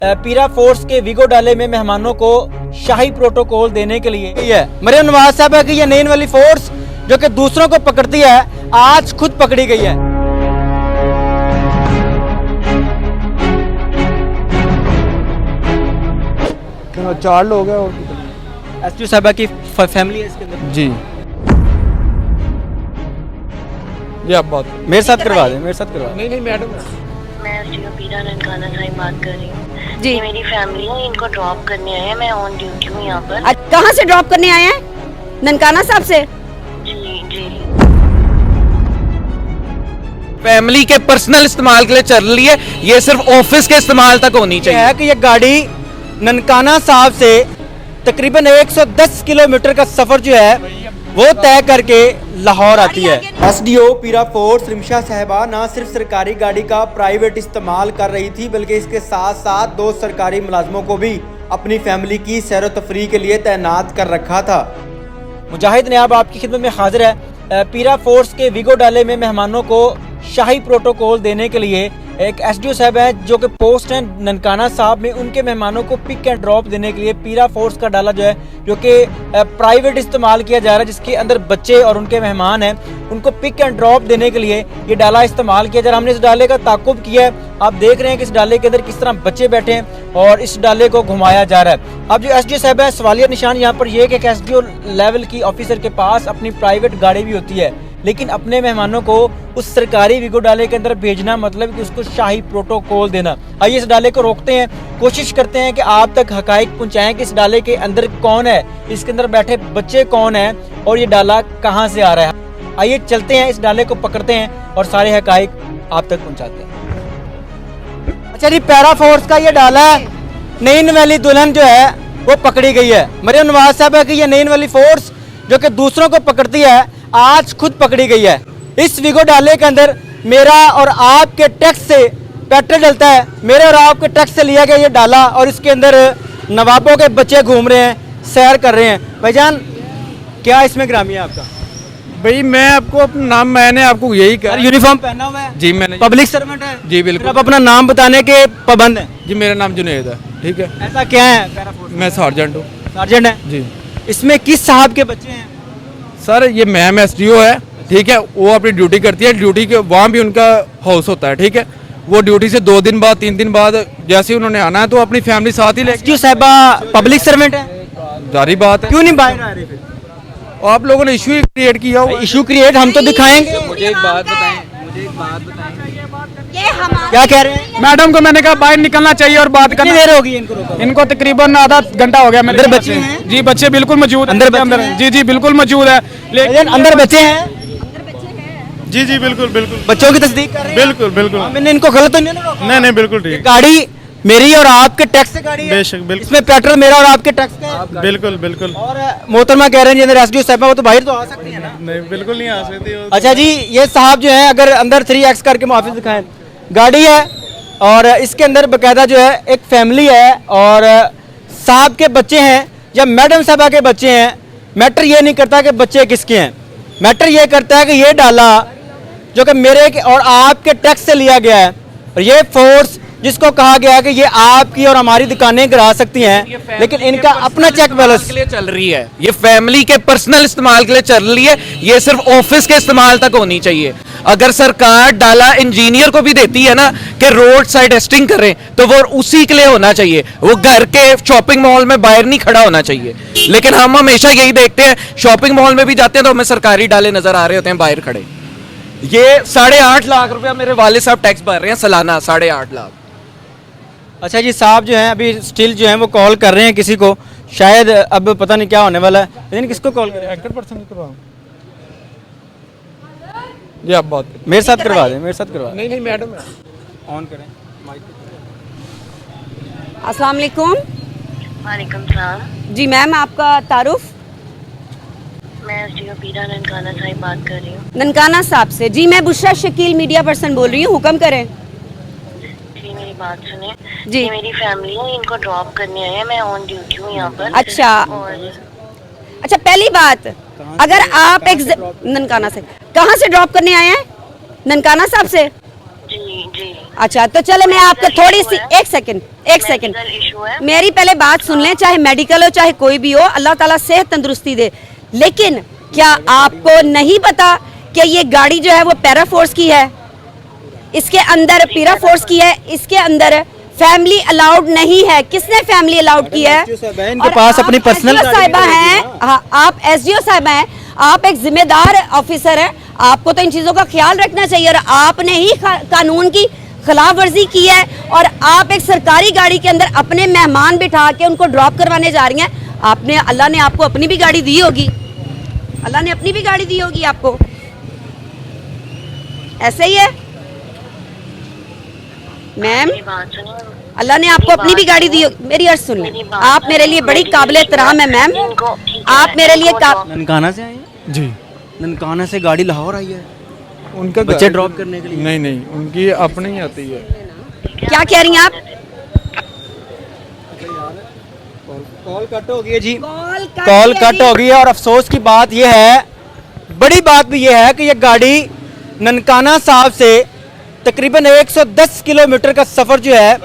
पीरा फोर्स के विगो डाले में मेहमानों को शाही प्रोटोकॉल देने के लिए है। मरियम नवाज साहब की ये नई वाली फोर्स जो कि दूसरों को पकड़ती है, आज खुद पकड़ी गई है। चार लोग हैं और एसपी साहबा की फैमिली है इसके अंदर। जी जी आप बात मेरे साथ करवा दें, मेरे साथ करवा दें। नहीं मैडम, मैं एसडीओ पीरा ननकाना साहिब बात कर रही हूँ। जी। ये मेरी फैमिली है, इनको ड्रॉप करने आए हैं। मैं ऑन ड्यूटी हूँ यहाँ पर। कहाँ से ड्रॉप करने आए हैं? ननकाना साहब से। जी जी। फैमिली के पर्सनल इस्तेमाल के लिए चल रही है, ये सिर्फ ऑफिस के इस्तेमाल तक होनी चाहिए। है कि ये गाड़ी ननकाना साहब से तकरीबन 110 किलोमीटर का सफर जो है वो तय करके लाहौर आती है। एसडीओ पीरा फोर्स रिमशा साहिबा न सिर्फ सरकारी गाड़ी का प्राइवेट इस्तेमाल कर रही थी, बल्कि इसके साथ साथ 2 सरकारी मुलाजमों को भी अपनी फैमिली की सैर व तफरीह के लिए तैनात कर रखा था। मुजाहिद नयाब आपकी खिदमत में हाजिर है। पीरा फोर्स के विगो डाले में मेहमानों को शाही प्रोटोकॉल देने के लिए एक एसडीओ साहब है जो कि पोस्ट हैं ननकाना साहब में, उनके मेहमानों को पिक एंड ड्रॉप देने के लिए पीरा फोर्स का डाला जो है जो कि प्राइवेट इस्तेमाल किया जा रहा है, जिसके अंदर बच्चे और उनके मेहमान हैं, उनको पिक एंड ड्रॉप देने के लिए ये डाला इस्तेमाल किया जा रहा है। हमने इस डाले का ताकुब किया है, आप देख रहे हैं कि इस डाले के अंदर किस तरह बच्चे बैठे हैं और इस डाले को घुमाया जा रहा है। अब जो एसडीओ साहब है, सवालिया निशान यहाँ पर यह कि एक एसडीओ लेवल की ऑफिसर के पास अपनी प्राइवेट गाड़ी भी होती है, लेकिन अपने मेहमानों को उस सरकारी विगो डाले के अंदर भेजना मतलब कि उसको शाही प्रोटोकॉल देना। आइए इस डाले को रोकते हैं, कोशिश करते हैं कि आप तक हकाइक पहुंचाएं कि इस डाले के अंदर कौन है, इसके अंदर बैठे बच्चे कौन हैं और ये डाला कहां से आ रहा है। आइए चलते हैं, इस डाले को पकड़ते हैं और सारे हकाइक आप तक पहुंचाते हैं। अच्छा जी, पैरा फोर्स का ये डाला है, नईन वाली दुल्हन जो है वो पकड़ी गई है। मरियम नवाज साहब की ये नईन वाली फोर्स जो कि दूसरों को पकड़ती है, आज खुद पकड़ी गई है। इस विगो डाले के अंदर मेरा और आपके टैक्स से पेट्रोल डलता है, मेरे और आपके टैक्स से लिया गया ये डाला और इसके अंदर नवाबों के बच्चे घूम रहे हैं, सैर कर रहे हैं। भाईजान क्या इसमें ग्रामी है आपका? भाई मैं आपको अपना नाम, मैंने आपको यही कहा। यूनिफॉर्म पहना हुआ है जी मैंने, पब्लिक सर्वेंट है जी बिल्कुल। आप अपना नाम बताने के पाबंद हैं। जी मेरा नाम जुनैद है, ठीक है। ऐसा क्या है? पैरा फोर्स मैं सार्जेंट हूँ। सार्जेंट है जी इसमें किस साहब के बच्चे हैं? सर ये मैम एसडीओ है, ठीक है, वो अपनी ड्यूटी करती है, ड्यूटी के वहाँ भी उनका हाउस होता है, ठीक है। वो ड्यूटी से 2 दिन बाद 3 दिन बाद जैसे उन्होंने आना है तो अपनी फैमिली साथ ही लेके। एसडीओ साहबा पब्लिक सर्वेंट है, जारी बात है। क्यों नहीं बाहर आ रहे फिर? आप लोगों ने इशू क्रिएट किया हुआ है। इशू क्रिएट हम तो दिखाएंगे। मुझे एक बात बताएं, ये हमारा क्या कह रहे हैं? मैडम को मैंने कहा बाहर निकलना चाहिए और बात कितनी करना। देर होगी इनको रोका? इनको तकरीबन आधा घंटा हो गया। मेरे अंदर ख्याल बच्चे से। हैं? जी बच्चे बिल्कुल मौजूद हैं। अंदर बच्चे अंदर हैं? जी जी बिल्कुल मौजूद है। लेकिन अंदर बच्चे हैं, जी जी बिल्कुल बिल्कुल बच्चों की तस्दीक कर रहे हैं। बिल्कुल बिल्कुल। मैंने इनको गलत तो नहीं ना रोका? नहीं नहीं बिल्कुल ठीक। गाड़ी मेरी और आपके टैक्स से गाड़ी है, बेशक बिल्कुल इसमें पेट्रोल मेरा और आपके टैक्स का है। बिल्कुल बिल्कुल। और मोहतरमा कह रहे हैं जी एसडीओ साहब वो तो बाहर तो आ सकती है ना? नहीं बिल्कुल नहीं आ सकती वो। अच्छा जी, ये साहब जो है अगर अंदर 3x करके मुआफिज दिखाएं, गाड़ी है और इसके अंदर बकायदा जो है एक फैमिली है और साहब के बच्चे हैं या मैडम साहबा के बच्चे हैं। मैटर ये नहीं करता कि बच्चे किसके हैं, मैटर ये करता है कि ये डाला जो कि मेरे और आपके टैक्स से लिया गया है और ये फोर्स जिसको कहा गया है कि ये आपकी और हमारी दुकानें गिरा सकती हैं, लेकिन इनका अपना चेक बैलेंस के लिए चल रही है, ये फैमिली के पर्सनल इस्तेमाल के लिए चल रही है, ये सिर्फ ऑफिस के इस्तेमाल तक होनी चाहिए। अगर सरकार डाला इंजीनियर को भी देती है ना कि रोड साइड टेस्टिंग करें तो वो उसी के लिए होना चाहिए, वो घर के शॉपिंग मॉल में बाहर नहीं खड़ा होना चाहिए। लेकिन हम हमेशा यही देखते हैं, शॉपिंग मॉल में भी जाते हैं तो हमें सरकारी डाले नजर आ रहे होते हैं बाहर खड़े। ये 8.5 लाख रुपया मेरे वाले साहब टैक्स भर रहे हैं सालाना, 8.5 लाख। अच्छा जी, साहब जो हैं अभी स्टिल जो हैं वो कॉल कर रहे हैं किसी को, शायद अब पता नहीं क्या होने वाला है, लेकिन किसको कॉल करें? एक्टर पर्सन करवाओ। जी आप बात करें। मेरे साथ करवा दें, मेरे साथ करवा दें। नहीं मैडम, ऑन करें। अस्सलाम वालेकुम। वालेकुम सलाम। जी मैम, आपका तारुफ? मैं एसडीओ पीरा ननकाना साहिब बात कर रही हूँ। ननकाना साहब से। जी मैं बुशरा शकील मीडिया पर्सन बोल रही हूँ, हुक्म करें। जी मेरी बात सुने। जी। ये मेरी फैमिली है, इनको ड्रॉप करने आए हैं। मैं ऑन ड्यूटी हूँ यहाँ पर। अच्छा और अच्छा, पहली बात, अगर आप एक ननकाना से कहाँ से ड्रॉप करने आए हैं? ननकाना साहब से। जी जी। अच्छा तो चलो मैं आपको थोड़ी सी एक सेकंड इशू है। मेरी पहले बात सुन लें, चाहे मेडिकल हो चाहे कोई भी हो, अल्लाह ताला सेहत तंदुरुस्ती दे। लेकिन क्या आपको नहीं पता कि ये गाड़ी जो है वो पैरा फोर्स की है, इसके अंदर पीरा फोर्स की है, इसके अंदर फैमिली अलाउड नहीं है। किसने फैमिली अलाउड की है? इनके और पास आप अपनी पर्सनल SDO साहिबा हैं, हाँ आप एसडीओ साहिबा हैं, आप एक जिम्मेदार ऑफिसर हैं, आपको तो इन चीजों का ख्याल रखना चाहिए। और आपने ही कानून की खिलाफ वर्जी की है और आप एक सरकारी गाड़ी के अंदर अपने मेहमान बिठा के उनको ड्रॉप करवाने जा रही हैं। आपने, अल्लाह ने आपको अपनी भी गाड़ी दी होगी, अल्लाह ने अपनी भी गाड़ी दी होगी आपको, ऐसे ही है मैम। मेरी बात सुनो। अल्लाह ने आपको अपनी भी गाड़ी दी होगी। मेरी अर्ज सुन लें, आप मेरे लिए बड़ी काबिल एहतराम है मैम, आप मेरे लिए ननकाना से आए हैं? जी ननकाना से गाड़ी लाहौर आई है उनका बच्चे ड्रॉप करने के लिए? नहीं नहीं, उनकी अपनी ही आती है। क्या कह रही हैं आप? कॉल कट हो गई है जी, कॉल कॉल कट हो गई है। और अफसोस की बात यह है, बड़ी बात भी यह है कि यह गाड़ी ननकाना साहब से तकरीबन 110 किलोमीटर का सफर जो है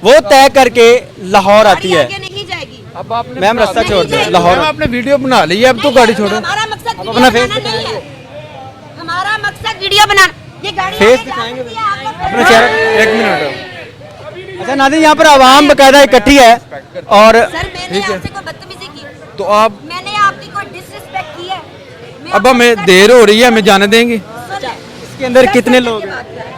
वो तय करके लाहौर आती है। नहीं जाएगी। अब आपने मैम रास्ता छोड़ दो, मैम, लाहौर आपने वीडियो बना ली है, अब तो गाड़ी छोड़ो। हमारा मकसद अपना वीडियो फेस बनाना नहीं दिखाएंगे। है, हमारा मकसद वीडियो बनाना। ये गाड़ी फेस आगे जा दिखाएंगे, सकती है, आपको अपना चेहरा। एक मिनट। अच्छा नाज़रीन, यहाँ पर आवाम बकायदा इकट्ठी है और सर मैंने आपसे कोई बदतमीजी की? तो आप मैंने आपकी कोई डिसरिस्पेक्ट की है? मैं अब आपको हमें respect देर हो रही है, हमें जाने देंगे? सुन, इसके अंदर कितने लोग हैं? बात कर।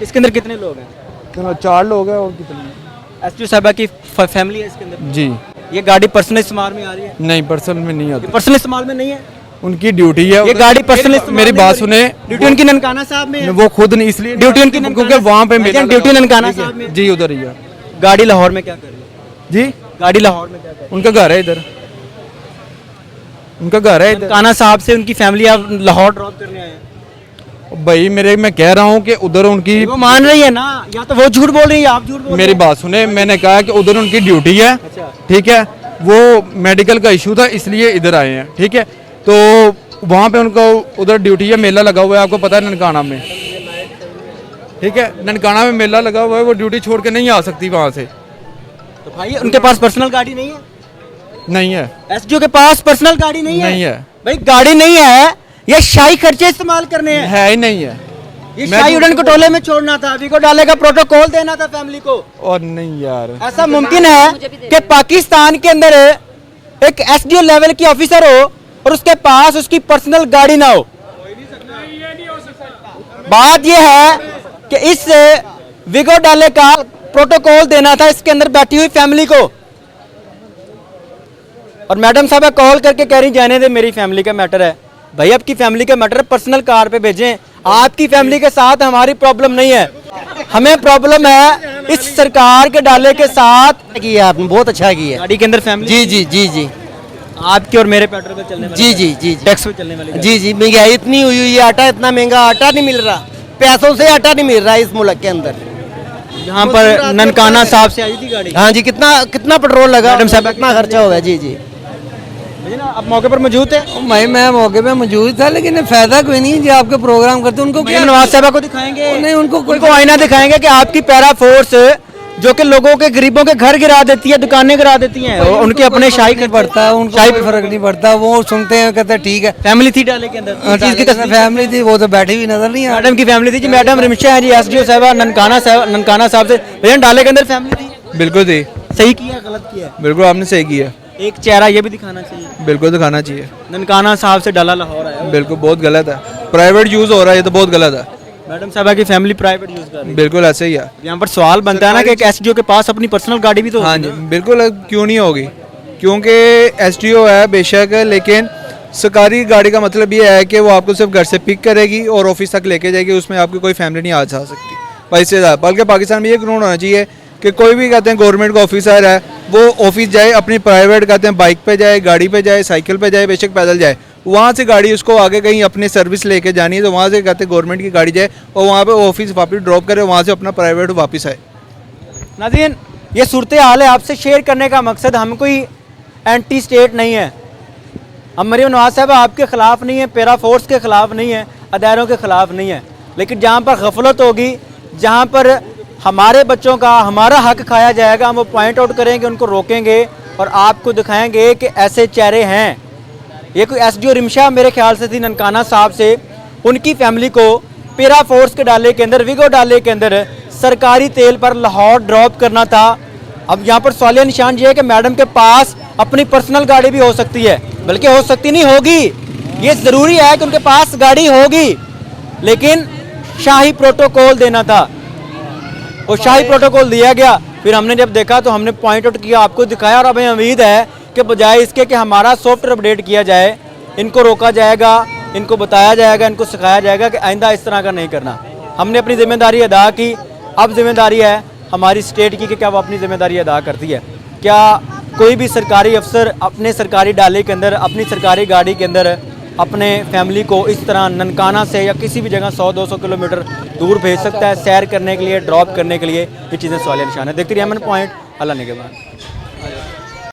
इसके अंदर कितने लोग हैं? 4 लोग हैं और कितने? एसडीओ साहबा की फैमिली है इसके अंदर? जी ये गाड़ी पर्सनल इस्तेमाल में आ रही है? नहीं, पर्सनल में नहीं आती, पर्सनल इस्तेमाल में नहीं है, उनकी ड्यूटी है। ये गाड़ी पर्सनल मेरी बात सुने, ड्यूटी उनकी ननकाना साहब में है। वो खुद नहीं, इसलिए ड्यूटी उनकी क्योंकि वहाँ पे मेला ड्यूटी लगा। ननकाना ठीक है। साहब में। जी उधर ही है। गाड़ी लाहौर में क्या कर रही है? जी गाड़ी लाहौर में क्या कर रही उनका घर है इधर, उनका घर है है? इधर। ननकाना साहब से उनकी फैमिली आप लाहौर ड्रॉप करने आए हैं? भाई मैं कह रहा हूँ कि उधर उनकी, वो मान रही है ना, या तो वो झूठ बोल रही है, आप झूठ बोल रहे मेरी हैं। बात सुने, मैंने कहा कि उधर उनकी ड्यूटी है, अच्छा। ठीक है, वो मेडिकल का इशू था इसलिए इधर आए हैं, ठीक है। तो वहाँ पे उनको उधर ड्यूटी है, मेला लगा हुआ है, आपको पता है ननकाना में, ठीक है, ननकाना में मेला लगा हुआ है, वो ड्यूटी छोड़ के नहीं आ सकती वहाँ से। तो भाई उनके पास पर्सनल गाड़ी नहीं है? नहीं है, एसडीओ के पास पर्सनल गाड़ी नहीं है? नहीं है, भाई गाड़ी नहीं है, ये शाही खर्चे इस्तेमाल करने हैं। है ही नहीं है। ये मैं शाही तो- उड़न कटोले में छोड़ना था, अभी को डाले का प्रोटोकॉल देना था फैमिली को। और नहीं यार, ऐसा मुमकिन है कि पाकिस्तान के अंदर एक एसडीओ लेवल की ऑफिसर हो और उसके पास उसकी पर्सनल गाड़ी ना हो? बात यह है कि इस विगो डाले का प्रोटोकॉल देना था इसके अंदर बैठी हुई फैमिली को। और मैडम साहब कॉल करके कह रही जाने दे, मेरी फैमिली का मैटर है। भाई आपकी फैमिली का मैटर पर्सनल कार पे भेजें, आपकी फैमिली के साथ हमारी प्रॉब्लम नहीं है, हमें प्रॉब्लम है इस सरकार के डाले के साथ। किया आपने, बहुत अच्छा किया। गाड़ी के अंदर फैमिली जी जी जी जी आपकी और मेरे पेट्रोल पे चलने वाली जी जी जी जी टैक्स पे चलने वाली जी जी महंगाई इतनी हुई हुई है, आटा इतना महंगा, आटा नहीं मिल रहा, पैसों से आटा नहीं मिल रहा इस मुल्क के अंदर। यहाँ पर ननकाना साहब से आई थी गाड़ी। हाँ जी, कितना कितना पेट्रोल लगा, मैडम साहब, कितना खर्चा होगा। जी जी भैया ना, आप मौके पर मौजूद थे? मैं मौके पे मौजूद था, लेकिन फायदा कोई नहीं जो आपके प्रोग्राम करते उनको क्या, नवाज साहब को दिखाएंगे? नहीं, उनको आईना दिखाएंगे कि आपकी पैरा फोर्स जो कि लोगों के गरीबों के घर गिरा देती है, दुकानें गिरा देती हैं, और उनके अपने शाही नहीं पड़ता है, उनको कोई फर्क नहीं पड़ता, वो सुनते हैं कहते हैं ठीक है। फैमिली थी डाले के अंदर, चीज की फैमिली थी, वो तो बैठी हुई नजर नहीं आ रही। मैडम की फैमिली थी जी, मैडम रिमशा है जी, एसडीओ साहबा ननकाना साहब से। भैया डाले के अंदर फैमिली थी? बिल्कुल जी, सही किया गलत किया? बिल्कुल आपने सही किया, एक चेहरा ये भी दिखाना चाहिए। बिल्कुल दिखाना चाहिए। ननकाना साहब से डाला लाहौर आया, बिल्कुल बहुत गलत है, प्राइवेट यूज हो रहा है, ये तो बहुत गलत है। मैडम साहबा की फैमिली प्राइवेट यूज कर रही है। बिल्कुल ऐसे ही है। यहाँ पर सवाल बनता है ना कि एक एसडीओ के पास अपनी पर्सनल गाड़ी भी तो हाँ होती जी, है। बिल्कुल क्यों नहीं होगी, क्योंकि एसडीओ है बेशक, लेकिन सरकारी गाड़ी का मतलब ये है कि वो आपको सिर्फ घर से पिक करेगी और ऑफिस तक लेके जाएगी, उसमें आपकी कोई फैमिली नहीं आ जा सकती। पैसे ज़्यादा, बल्कि पाकिस्तान में ये कानून होना चाहिए कि कोई भी कहते हैं गवर्नमेंट का ऑफिसर है, वो ऑफिस जाए अपनी प्राइवेट कहते हैं बाइक पे जाए, गाड़ी पे जाए, साइकिल पे जाए, बेशक पैदल जाए, वहाँ से गाड़ी उसको आगे कहीं अपनी सर्विस लेके जानी है तो वहाँ से कहते हैं गवर्नमेंट की गाड़ी जाए और वहाँ पे ऑफिस वापस ड्रॉप करे, वहाँ से अपना प्राइवेट वापस आए। नाज़रीन, ये सूरत हाल है आपसे शेयर करने का मकसद, हम कोई एंटी स्टेट नहीं है, हम मरीम नवाज साहब आपके खिलाफ नहीं है, पैरा फोर्स के खिलाफ नहीं है, अदारों के खिलाफ नहीं है, लेकिन जहाँ पर गफलत होगी, जहाँ पर हमारे बच्चों का हमारा हक खाया जाएगा, हम वो पॉइंट आउट करेंगे, उनको रोकेंगे और आपको दिखाएंगे कि ऐसे चेहरे हैं। ये कोई एसडीओ रिमशा मेरे ख्याल से थी ननकाना साहब से, उनकी फैमिली को पीरा फोर्स के डाले के अंदर, विगो डाले के अंदर सरकारी तेल पर लाहौर ड्रॉप करना था। अब यहाँ पर सवालिया निशान ये है कि मैडम के पास अपनी पर्सनल गाड़ी भी हो सकती है, बल्कि हो सकती नहीं होगी, ये ज़रूरी है कि उनके पास गाड़ी होगी, लेकिन शाही प्रोटोकॉल देना था, वो शाही प्रोटोकॉल दिया गया। फिर हमने जब देखा तो हमने पॉइंट आउट किया, आपको दिखाया, और हमें उम्मीद है कि बजाय इसके कि हमारा सॉफ्टवेयर अपडेट किया जाए, इनको रोका जाएगा, इनको बताया जाएगा, इनको सिखाया जाएगा कि आइंदा इस तरह का नहीं करना। हमने अपनी जिम्मेदारी अदा की, अब जिम्मेदारी है हमारी स्टेट की कि क्या वो अपनी जिम्मेदारी अदा करती है। क्या कोई भी सरकारी अफसर अपने सरकारी डाले के अंदर, अपनी सरकारी गाड़ी के अंदर अपने फैमिली को इस तरह ननकाना से या किसी भी जगह 100-200 किलोमीटर दूर भेज सकता है सैर करने के लिए, ड्रॉप करने के लिए? ये चीज़ें सवालिया निशान है। देखते रहिए अमन पॉइंट, अल्लाह ने के बाद।